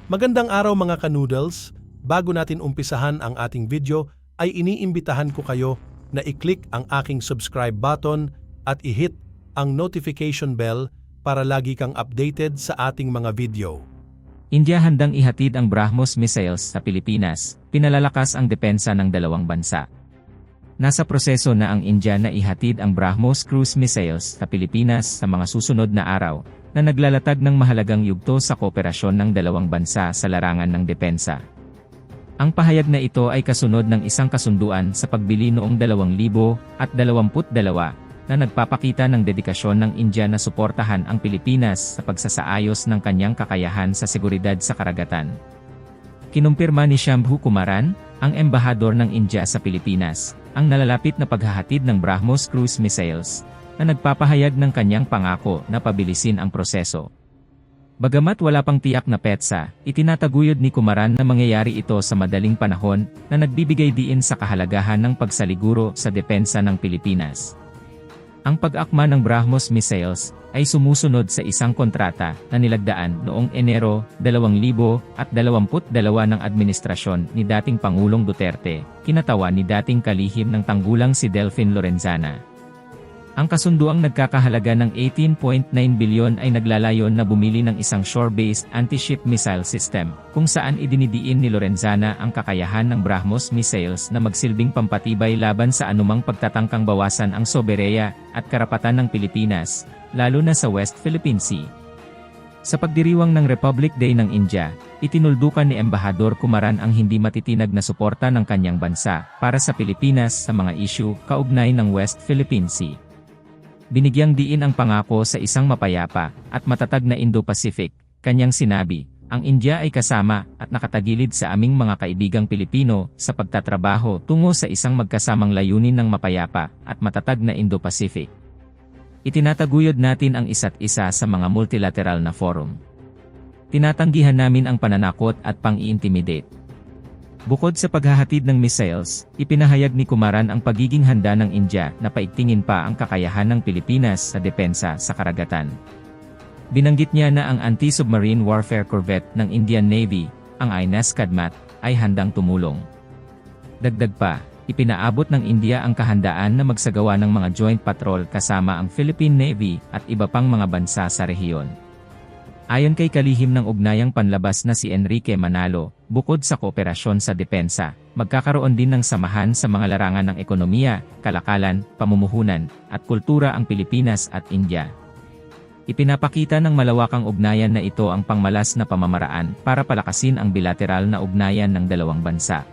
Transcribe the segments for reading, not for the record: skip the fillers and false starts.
Magandang araw mga ka-noodles. Bago natin umpisahan ang ating video, ay iniimbitahan ko kayo na i-click ang aking subscribe button at i-hit ang notification bell para lagi kang updated sa ating mga video. India handang ihatid ang BrahMos missiles sa Pilipinas, pinalalakas ang depensa ng dalawang bansa. Nasa proseso na ang India na ihatid ang BrahMos cruise missiles sa Pilipinas sa mga susunod na araw, na naglalatag ng mahalagang yugto sa kooperasyon ng dalawang bansa sa larangan ng depensa. Ang pahayag na ito ay kasunod ng isang kasunduan sa pagbili noong 2022 na nagpapakita ng dedikasyon ng India na suportahan ang Pilipinas sa pagsasaayos ng kanyang kakayahan sa seguridad sa karagatan. Kinumpirma ni Shambhu Kumaran, ang embahador ng India sa Pilipinas, ang nalalapit na paghahatid ng BrahMos cruise missiles, na nagpapahayag ng kanyang pangako na pabilisin ang proseso. Bagamat wala pang tiyak na petsa, itinataguyod ni Kumaran na mangyayari ito sa madaling panahon na nagbibigay diin sa kahalagahan ng pagsaliguro sa depensa ng Pilipinas. Ang pag-akma ng BrahMos missiles ay sumusunod sa isang kontrata na nilagdaan noong Enero 2022 ng administrasyon ni dating Pangulong Duterte, kinatawan ni dating kalihim ng tanggulang si Delfin Lorenzana. Ang kasunduang nagkakahalaga ng 18.9 bilyon ay naglalayon na bumili ng isang shore-based anti-ship missile system, kung saan idinidiin ni Lorenzana ang kakayahan ng BrahMos missiles na magsilbing pampatibay laban sa anumang pagtatangkang bawasan ang sobereya at karapatan ng Pilipinas, lalo na sa West Philippine Sea. Sa pagdiriwang ng Republic Day ng India, itinuldukan ni Embahador Kumaran ang hindi matitinag na suporta ng kanyang bansa para sa Pilipinas sa mga issue kaugnay ng West Philippine Sea. Binigyang diin ang pangako sa isang mapayapa at matatag na Indo-Pacific. Kanyang sinabi, ang India ay kasama at nakatagilid sa aming mga kaibigang Pilipino sa pagtatrabaho tungo sa isang magkasamang layunin ng mapayapa at matatag na Indo-Pacific. Itinataguyod natin ang isa't isa sa mga multilateral na forum. Tinatanggihan namin ang pananakot at pang-i-intimidate. Bukod sa paghahatid ng missiles, ipinahayag ni Kumaran ang pagiging handa ng India na paigtingin pa ang kakayahan ng Pilipinas sa depensa sa karagatan. Binanggit niya na ang anti-submarine warfare corvette ng Indian Navy, ang INS Kadmat, ay handang tumulong. Dagdag pa, ipinaabot ng India ang kahandaan na magsagawa ng mga joint patrol kasama ang Philippine Navy at iba pang mga bansa sa rehiyon. Ayon kay kalihim ng ugnayang panlabas na si Enrique Manalo, bukod sa kooperasyon sa depensa, magkakaroon din ng samahan sa mga larangan ng ekonomiya, kalakalan, pamumuhunan, at kultura ang Pilipinas at India. Ipinapakita ng malawakang ugnayan na ito ang pangmalas na pamamaraan para palakasin ang bilateral na ugnayan ng dalawang bansa.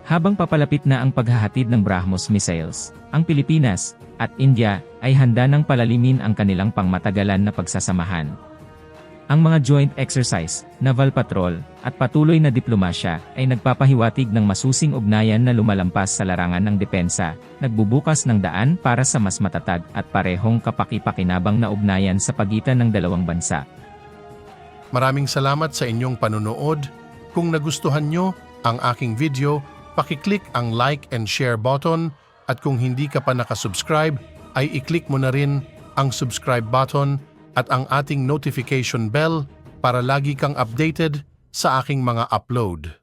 Habang papalapit na ang paghahatid ng BrahMos missiles, ang Pilipinas at India ay handa ng palalimin ang kanilang pangmatagalan na pagsasamahan. Ang mga joint exercise, naval patrol, at patuloy na diplomasya ay nagpapahiwatig ng masusing ugnayan na lumalampas sa larangan ng depensa, nagbubukas ng daan para sa mas matatag at parehong kapaki-pakinabang na ugnayan sa pagitan ng dalawang bansa. Maraming salamat sa inyong panunood. Kung nagustuhan nyo ang aking video, paki-click ang like and share button at kung hindi ka pa nakasubscribe, ay i-click mo na rin ang subscribe button at ang ating notification bell para lagi kang updated sa aking mga upload.